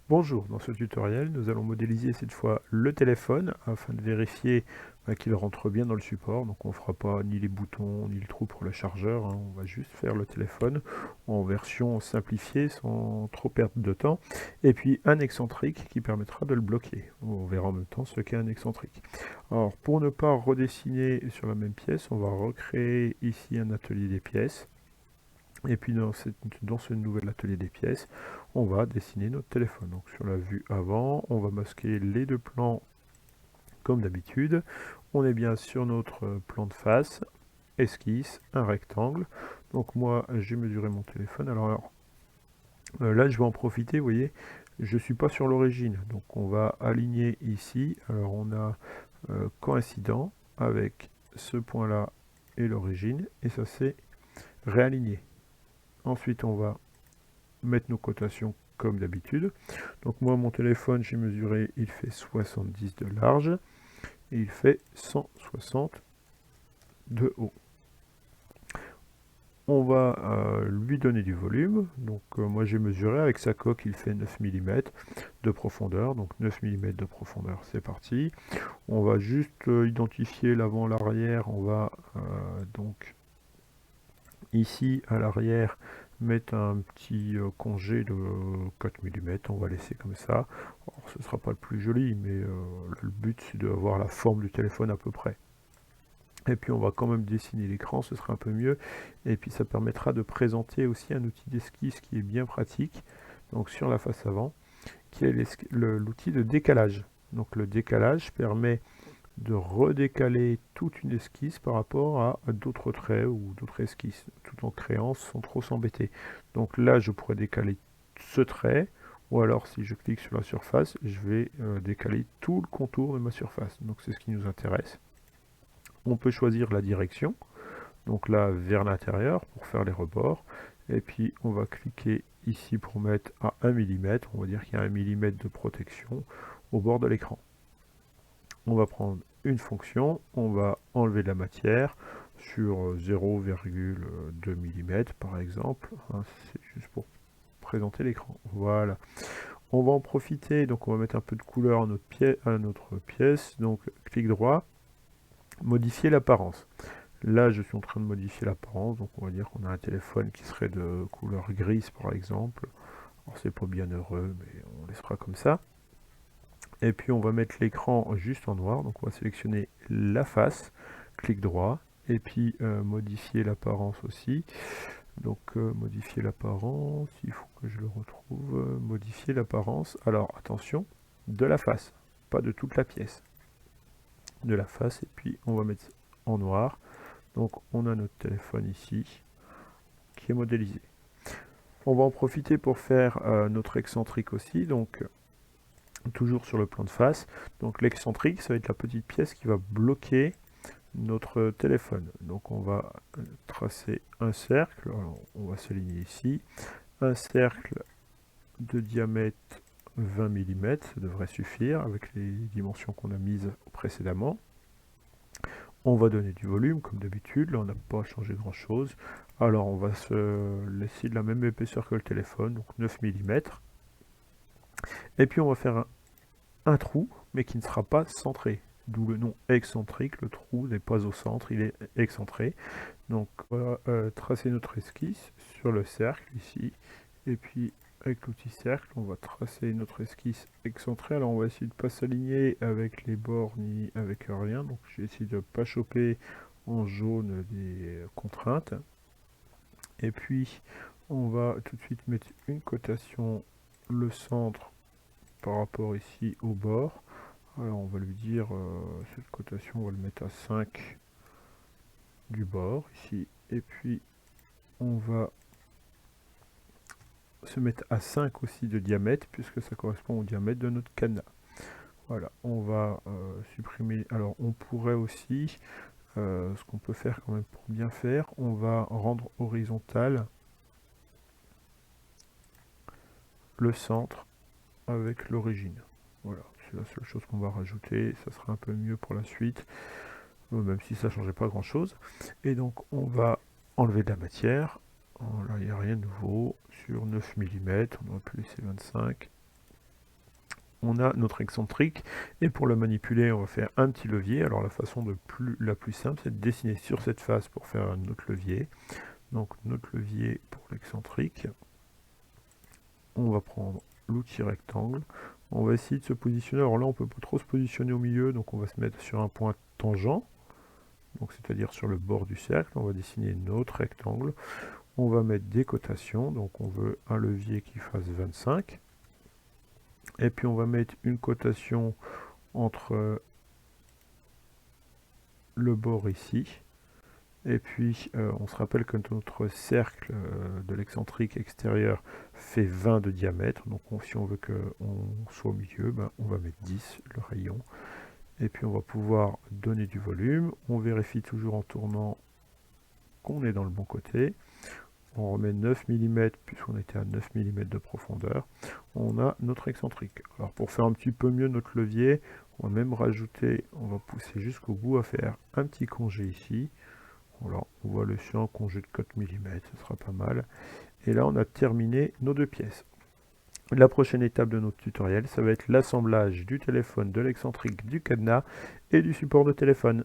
Bonjour, dans ce tutoriel, nous allons modéliser cette fois le téléphone afin de vérifier qu'il rentre bien dans le support. Donc on ne fera pas ni les boutons ni le trou pour le chargeur, hein. On va juste faire le téléphone en version simplifiée sans trop perdre de temps. Et puis un excentrique qui permettra de le bloquer. On verra en même temps ce qu'est un excentrique. Alors pour ne pas redessiner sur la même pièce, on va recréer ici un atelier des pièces. Et puis dans ce nouvel atelier des pièces, on va dessiner notre téléphone. Donc sur la vue avant, on va masquer les deux plans comme d'habitude. On est bien sur notre plan de face, esquisse, un rectangle. Donc moi j'ai mesuré mon téléphone. Alors là je vais en profiter, vous voyez, je ne suis pas sur l'origine. Donc on va aligner ici. Alors on a coïncident avec ce point là et l'origine. Et ça c'est réaligné. Ensuite on va mettre nos cotations comme d'habitude. Donc moi mon téléphone j'ai mesuré, il fait 70 de large et il fait 160 de haut. On va lui donner du volume. Donc moi j'ai mesuré avec sa coque, il fait 9 mm de profondeur. Donc 9 mm de profondeur, c'est parti. On va juste identifier l'avant, l'arrière. On va donc ici à l'arrière mettre un petit congé de 4 mm, on va laisser comme ça. Alors, ce ne sera pas le plus joli, mais là, le but c'est d'avoir la forme du téléphone à peu près. Et puis on va quand même dessiner l'écran, ce sera un peu mieux. Et puis ça permettra de présenter aussi un outil d'esquisse qui est bien pratique, donc sur la face avant, qui est l'outil de décalage. Donc le décalage permet de redécaler toute une esquisse par rapport à d'autres traits ou d'autres esquisses, tout en créant sans trop s'embêter. Donc là, je pourrais décaler ce trait, ou alors si je clique sur la surface, je vais décaler tout le contour de ma surface. Donc c'est ce qui nous intéresse. On peut choisir la direction, donc là vers l'intérieur pour faire les rebords, et puis on va cliquer ici pour mettre à 1 mm, on va dire qu'il y a 1 mm de protection au bord de l'écran. On va prendre une fonction, on va enlever de la matière sur 0,2 mm par exemple, hein, c'est juste pour présenter l'écran. Voilà. On va en profiter, donc on va mettre un peu de couleur à notre pièce, donc clic droit, modifier l'apparence. Là je suis en train de modifier l'apparence, donc on va dire qu'on a un téléphone qui serait de couleur grise par exemple. Alors c'est pas bien heureux, mais on laissera comme ça. Et puis on va mettre l'écran juste en noir, donc on va sélectionner la face, clic droit, et puis modifier l'apparence aussi. Donc modifier l'apparence, il faut que je le retrouve, modifier l'apparence. Alors attention, de la face, pas de toute la pièce. De la face, et puis on va mettre en noir. Donc on a notre téléphone ici, qui est modélisé. On va en profiter pour faire notre excentrique aussi, donc toujours sur le plan de face. Donc l'excentrique, ça va être la petite pièce qui va bloquer notre téléphone. Donc on va tracer un cercle, alors on va s'aligner ici, un cercle de diamètre 20 mm, ça devrait suffire avec les dimensions qu'on a mises précédemment. On va donner du volume comme d'habitude, là on n'a pas changé grand chose. Alors on va se laisser de la même épaisseur que le téléphone, donc 9 mm. Et puis on va faire un trou, mais qui ne sera pas centré. D'où le nom excentrique, le trou n'est pas au centre, il est excentré. Donc on va tracer notre esquisse sur le cercle ici, et puis avec l'outil cercle, on va tracer notre esquisse excentrée. Alors on va essayer de ne pas s'aligner avec les bords ni avec rien, donc j'ai essayé de ne pas choper en jaune des contraintes. Et puis on va tout de suite mettre une cotation, le centre par rapport ici au bord. Alors on va lui dire, cette cotation, on va le mettre à 5 du bord ici, et puis on va se mettre à 5 aussi de diamètre, puisque ça correspond au diamètre de notre cadenas. Voilà, on va supprimer, alors on pourrait aussi, ce qu'on peut faire quand même pour bien faire, on va rendre horizontal le centre avec l'origine. Voilà, c'est la seule chose qu'on va rajouter, ça sera un peu mieux pour la suite, même si ça ne changeait pas grand chose. Et donc on va enlever de la matière. Là il n'y a rien de nouveau. Sur 9 mm, on aurait pu laisser 25. on a notre excentrique, et pour le manipuler, on va faire un petit levier. Alors la façon la plus simple, c'est de dessiner sur cette face pour faire notre levier. Donc notre levier pour l'excentrique, on va prendre l'outil rectangle, on va essayer de se positionner. Alors là, on peut pas trop se positionner au milieu, donc on va se mettre sur un point tangent, donc c'est-à-dire sur le bord du cercle. On va dessiner notre rectangle, on va mettre des cotations, donc on veut un levier qui fasse 25, et puis on va mettre une cotation entre le bord ici, et puis on se rappelle que notre cercle de l'excentrique extérieur fait 20 de diamètre, donc si on veut qu'on soit au milieu, ben, on va mettre 10 le rayon, et puis on va pouvoir donner du volume. On vérifie toujours en tournant qu'on est dans le bon côté. On remet 9 mm puisqu'on était à 9 mm de profondeur. On a notre excentrique. Alors pour faire un petit peu mieux notre levier, on va même rajouter, on va pousser jusqu'au bout à faire un petit congé ici. Alors on voit le champ congé de 4 mm, ce sera pas mal. Et là on a terminé nos deux pièces. La prochaine étape de notre tutoriel, ça va être l'assemblage du téléphone, de l'excentrique, du cadenas et du support de téléphone.